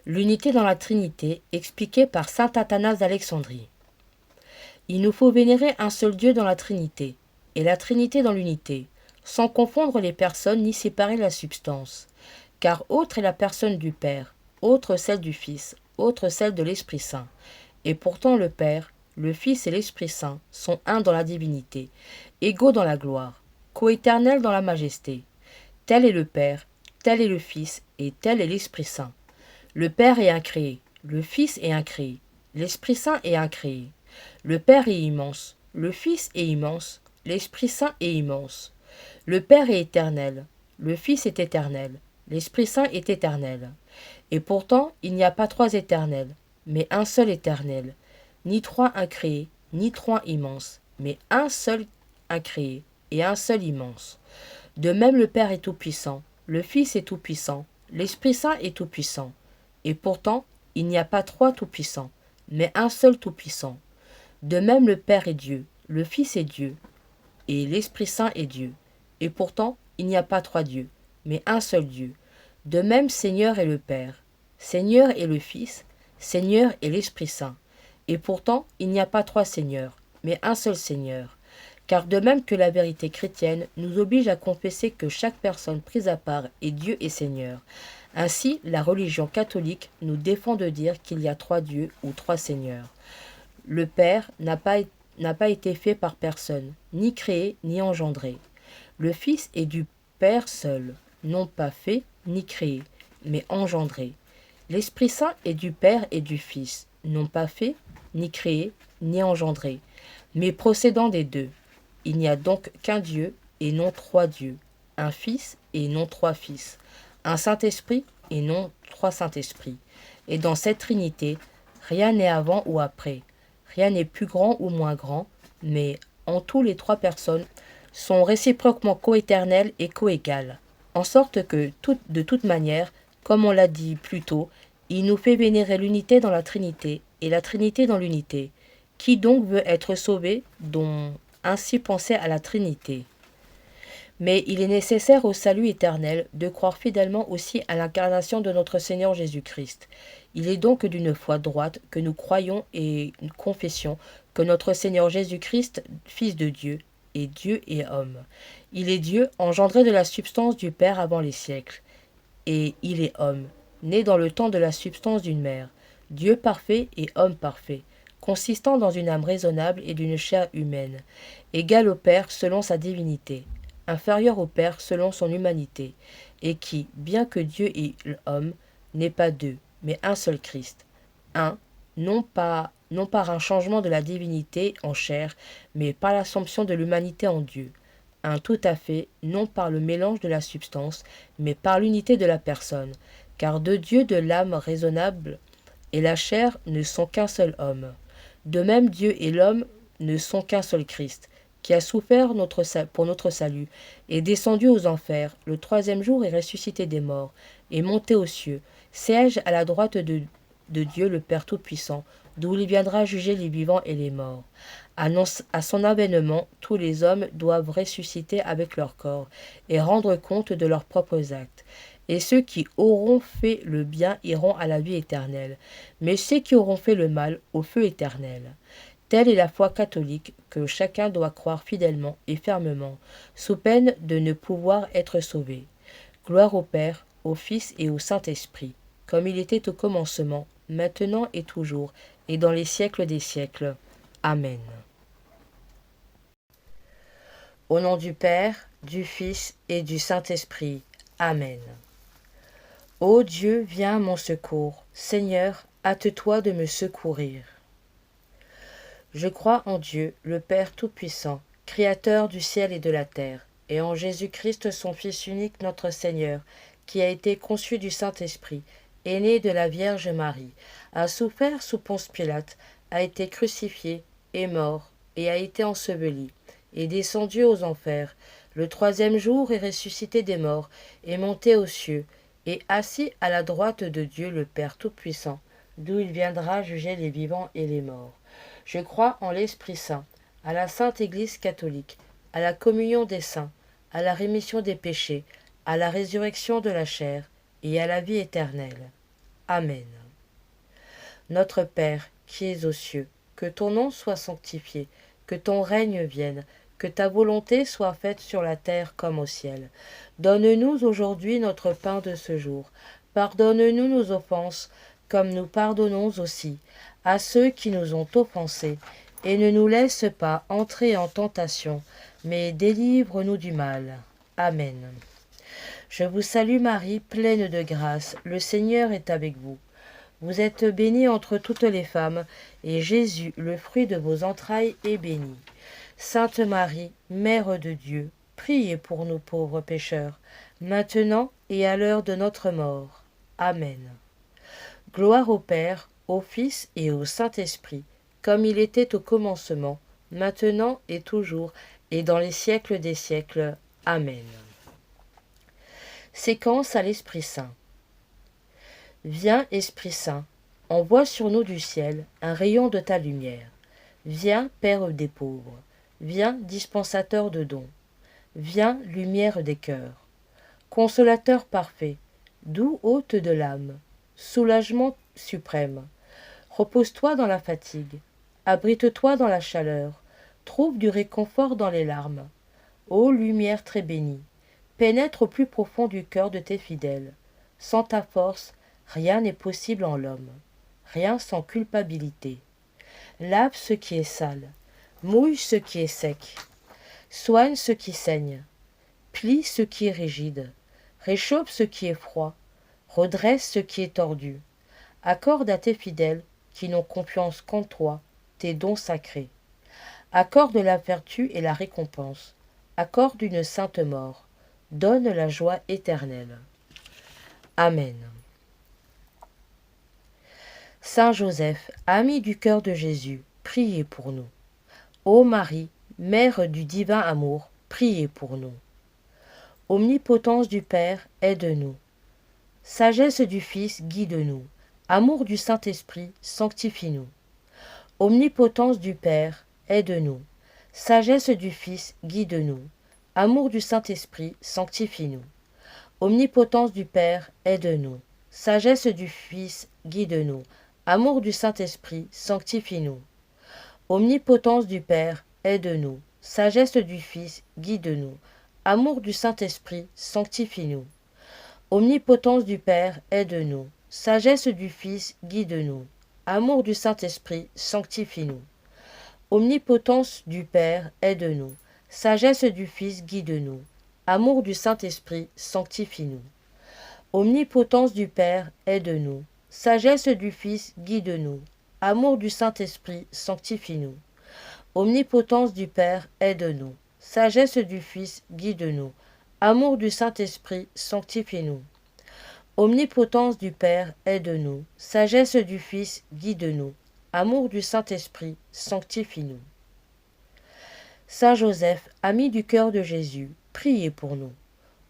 L'unité dans la Trinité, expliquée par saint Athanase d'Alexandrie. Il nous faut vénérer un seul Dieu dans la Trinité, et la Trinité dans l'unité, sans confondre les personnes ni séparer la substance. Car autre est la personne du Père, autre celle du Fils, autre celle de l'Esprit Saint. Et pourtant le Père, le Fils et l'Esprit Saint sont un dans la divinité, égaux dans la gloire, coéternels dans la majesté. Tel est le Père, tel est le Fils, et tel est l'Esprit Saint. Le Père est incréé, le Fils est incréé, l'Esprit Saint est incréé. Le Père est immense, le Fils est immense, l'Esprit Saint est immense. Le Père est éternel, le Fils est éternel, l'Esprit Saint est éternel. Et pourtant, il n'y a pas trois éternels, mais un seul éternel, ni trois incréés, ni trois immenses, mais un seul incréé et un seul immense. De même le Père est tout-puissant, le Fils est tout-puissant, l'Esprit Saint est tout-puissant. Et pourtant, il n'y a pas trois tout-puissants, mais un seul tout-puissant. De même le Père est Dieu, le Fils est Dieu, et l'Esprit Saint est Dieu. Et pourtant, il n'y a pas trois dieux, mais un seul Dieu. De même Seigneur est le Père, Seigneur est le Fils, Seigneur est l'Esprit Saint. Et pourtant, il n'y a pas trois seigneurs, mais un seul Seigneur. Car de même que la vérité chrétienne nous oblige à confesser que chaque personne prise à part est Dieu et Seigneur, ainsi la religion catholique nous défend de dire qu'il y a trois dieux ou trois seigneurs. Le Père n'a pas été fait par personne, ni créé, ni engendré. Le Fils est du Père seul, non pas fait, ni créé, mais engendré. L'Esprit Saint est du Père et du Fils, non pas fait, ni créé, ni engendré, mais procédant des deux. Il n'y a donc qu'un Dieu et non trois dieux, un Fils et non trois fils, un Saint-Esprit et non trois Saint-Esprits. Et dans cette Trinité, rien n'est avant ou après, rien n'est plus grand ou moins grand, mais en tout les trois personnes sont réciproquement coéternelles et coégales, en sorte que, de toute manière, comme on l'a dit plus tôt, il nous fait vénérer l'unité dans la Trinité et la Trinité dans l'unité. Qui donc veut être sauvé, dont ainsi penser à la Trinité? Mais il est nécessaire au salut éternel de croire fidèlement aussi à l'incarnation de notre Seigneur Jésus-Christ. Il est donc d'une foi droite que nous croyons et confessions que notre Seigneur Jésus-Christ, Fils de Dieu, est Dieu et homme. Il est Dieu, engendré de la substance du Père avant les siècles. Et il est homme, né dans le temps de la substance d'une mère, Dieu parfait et homme parfait, consistant dans une âme raisonnable et d'une chair humaine, égal au Père selon sa divinité, inférieur au Père selon son humanité, et qui, bien que Dieu et l'homme, n'est pas deux, mais un seul Christ, un, non par un changement de la divinité en chair, mais par l'assomption de l'humanité en Dieu, un tout à fait, non par le mélange de la substance, mais par l'unité de la personne, car deux dieux de l'âme raisonnable et la chair ne sont qu'un seul homme. De même Dieu et l'homme ne sont qu'un seul Christ, qui a souffert pour notre salut, est descendu aux enfers, le troisième jour est ressuscité des morts, est monté aux cieux, siège à la droite de Dieu le Père Tout-Puissant, d'où il viendra juger les vivants et les morts. À son avènement, tous les hommes doivent ressusciter avec leur corps et rendre compte de leurs propres actes. Et ceux qui auront fait le bien iront à la vie éternelle, mais ceux qui auront fait le mal au feu éternel. Telle est la foi catholique que chacun doit croire fidèlement et fermement, sous peine de ne pouvoir être sauvé. Gloire au Père, au Fils et au Saint-Esprit, comme il était au commencement, maintenant et toujours, et dans les siècles des siècles. Amen. Au nom du Père, du Fils et du Saint-Esprit. Amen. Ô Dieu, viens à mon secours. Seigneur, hâte-toi de me secourir. Je crois en Dieu, le Père Tout-Puissant, Créateur du ciel et de la terre, et en Jésus-Christ, son Fils unique, notre Seigneur, qui a été conçu du Saint-Esprit, est né de la Vierge Marie, a souffert sous Ponce Pilate, a été crucifié, est mort, et a été enseveli, est descendu aux enfers, le troisième jour est ressuscité des morts, est monté aux cieux, et assis à la droite de Dieu le Père Tout-Puissant, d'où il viendra juger les vivants et les morts. Je crois en l'Esprit Saint, à la Sainte Église catholique, à la communion des saints, à la rémission des péchés, à la résurrection de la chair et à la vie éternelle. Amen. Notre Père, qui es aux cieux, que ton nom soit sanctifié, que ton règne vienne, que ta volonté soit faite sur la terre comme au ciel. Donne-nous aujourd'hui notre pain de ce jour. Pardonne-nous nos offenses, comme nous pardonnons aussi à ceux qui nous ont offensés. Et ne nous laisse pas entrer en tentation, mais délivre-nous du mal. Amen. Je vous salue Marie, pleine de grâce, le Seigneur est avec vous. Vous êtes bénie entre toutes les femmes, et Jésus, le fruit de vos entrailles, est béni. Sainte Marie, Mère de Dieu, priez pour nous pauvres pécheurs, maintenant et à l'heure de notre mort. Amen. Gloire au Père, au Fils et au Saint-Esprit, comme il était au commencement, maintenant et toujours, et dans les siècles des siècles. Amen. Séquence à l'Esprit Saint. Viens, Esprit Saint, envoie sur nous du ciel un rayon de ta lumière. Viens, Père des pauvres. Viens, dispensateur de dons. Viens, lumière des cœurs. Consolateur parfait, doux hôte de l'âme, soulagement suprême. Repose-toi dans la fatigue, abrite-toi dans la chaleur, trouve du réconfort dans les larmes. Ô lumière très bénie, pénètre au plus profond du cœur de tes fidèles. Sans ta force, rien n'est possible en l'homme, rien sans culpabilité. Lave ce qui est sale, mouille ce qui est sec, soigne ce qui saigne, plie ce qui est rigide, réchauffe ce qui est froid, redresse ce qui est tordu. Accorde à tes fidèles, qui n'ont confiance qu'en toi, tes dons sacrés. Accorde la vertu et la récompense, accorde une sainte mort, donne la joie éternelle. Amen. Saint Joseph, ami du cœur de Jésus, priez pour nous. Ô Marie, Mère du divin amour, priez pour nous. Omnipotence du Père, aide-nous. Sagesse du Fils, guide-nous. Amour du Saint-Esprit, sanctifie-nous. Omnipotence du Père, aide-nous. Sagesse du Fils, guide-nous. Amour du Saint-Esprit, sanctifie-nous. Omnipotence du Père, aide-nous. Sagesse du Fils, guide-nous. Amour du Saint-Esprit, sanctifie-nous. Omnipotence du Père, aide-nous. Sagesse du Fils, guide-nous. Amour du Saint-Esprit, sanctifie-nous. Omnipotence du Père, aide-nous. Sagesse du Fils, guide-nous. Amour du Saint-Esprit, sanctifie-nous. Omnipotence du Père, aide-nous. Sagesse du Fils, guide-nous. Amour du Saint-Esprit, sanctifie-nous. Omnipotence du Père, aide-nous. Sagesse du Fils, guide-nous. Amour du Saint-Esprit, sanctifie-nous. Omnipotence du Père, aide-nous. Sagesse du Fils, guide-nous. Amour du Saint-Esprit, sanctifie-nous. Omnipotence du Père, aide-nous. Sagesse du Fils, guide-nous. Amour du Saint-Esprit, sanctifie-nous. Saint Joseph, ami du cœur de Jésus, priez pour nous.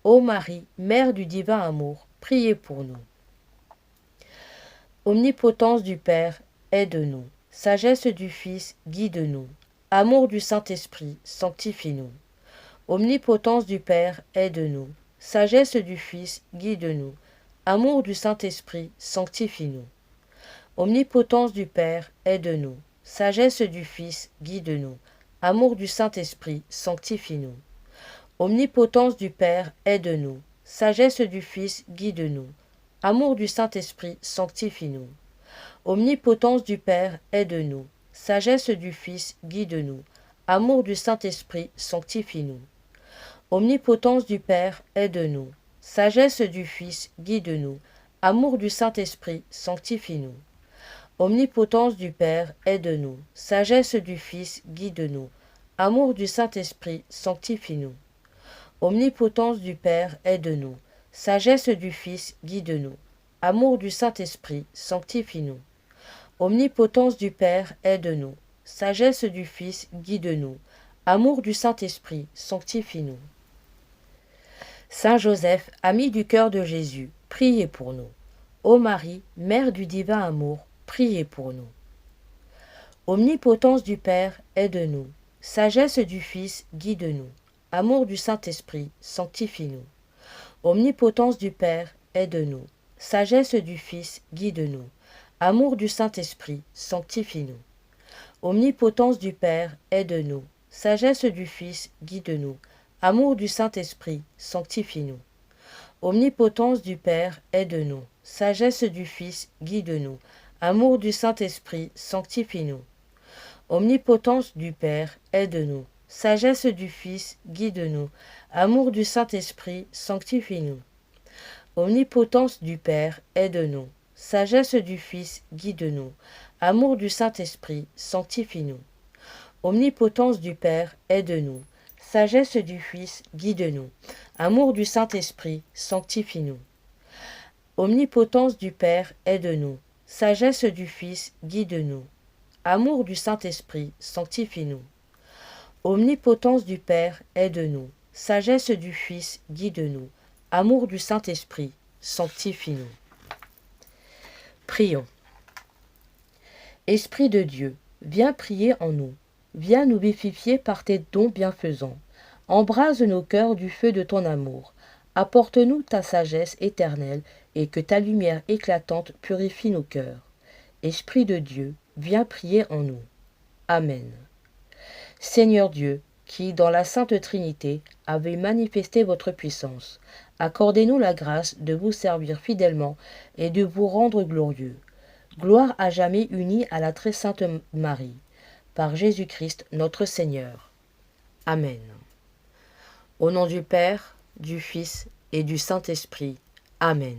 Ô Marie, Mère du divin amour, priez pour nous. Omnipotence du Père, aide-nous. Sagesse du Fils, guide-nous. Amour du Saint-Esprit, sanctifie-nous. Omnipotence du Père, aide-nous. Sagesse du Fils, guide-nous. Amour du Saint-Esprit, sanctifie-nous. Omnipotence du Père, aide-nous. Sagesse du Fils, guide-nous. Amour du Saint-Esprit, sanctifie-nous. Omnipotence du Père, aide-nous. Sagesse du Fils, guide-nous. Amour du Saint-Esprit, sanctifie-nous. Omnipotence du Père, aide-nous. Sagesse du Fils, guide-nous. Amour du Saint-Esprit, sanctifie-nous. Omnipotence du Père, aide-nous. Sagesse du Fils, guide-nous. Amour du Saint-Esprit, sanctifie-nous. Omnipotence du Père, aide-nous. Sagesse du Fils, guide-nous. Amour du Saint-Esprit, sanctifie-nous. Omnipotence du Père, aide-nous. Sagesse du Fils, guide-nous. Amour du Saint-Esprit, sanctifie-nous. Omnipotence du Père, aide-nous. Sagesse du Fils, guide-nous. Amour du Saint-Esprit, sanctifie-nous. Saint Joseph, ami du cœur de Jésus, priez pour nous. Ô Marie, Mère du divin amour, priez pour nous. Omnipotence du Père, aide-nous. Sagesse du Fils, guide-nous. Amour du Saint-Esprit, sanctifie-nous. Omnipotence du Père, aide-nous. Sagesse du Fils, guide-nous. Amour du Saint-Esprit, sanctifie-nous. Omnipotence du Père, aide-nous. Sagesse du Fils, guide-nous. Amour du Saint-Esprit, sanctifie-nous. Omnipotence du Père, aide-nous. Sagesse du Fils, guide-nous. Amour du Saint-Esprit, sanctifie-nous. Omnipotence du Père, aide-nous. Sagesse du Fils, guide-nous. Amour du Saint-Esprit, sanctifie-nous. Omnipotence du Père, aide-nous. Sagesse du Fils, guide-nous. Amour du Saint-Esprit, sanctifie-nous. Omnipotence du Père, aide-nous. Sagesse du Fils, guide-nous. Amour du Saint-Esprit, sanctifie-nous. Omnipotence du Père, aide-nous. Sagesse du Fils, guide-nous. Amour du Saint-Esprit, sanctifie-nous. Omnipotence du Père, aide-nous. Sagesse du Fils, guide-nous. Amour du Saint-Esprit, sanctifie-nous. Prions. Esprit de Dieu, viens prier en nous. Viens nous vivifier par tes dons bienfaisants. Embrase nos cœurs du feu de ton amour. Apporte-nous ta sagesse éternelle et que ta lumière éclatante purifie nos cœurs. Esprit de Dieu, viens prier en nous. Amen. Seigneur Dieu, qui, dans la Sainte Trinité, avez manifesté votre puissance, accordez-nous la grâce de vous servir fidèlement et de vous rendre glorieux. Gloire à jamais unie à la très sainte Marie. Par Jésus-Christ notre Seigneur. Amen. Au nom du Père, du Fils et du Saint-Esprit. Amen.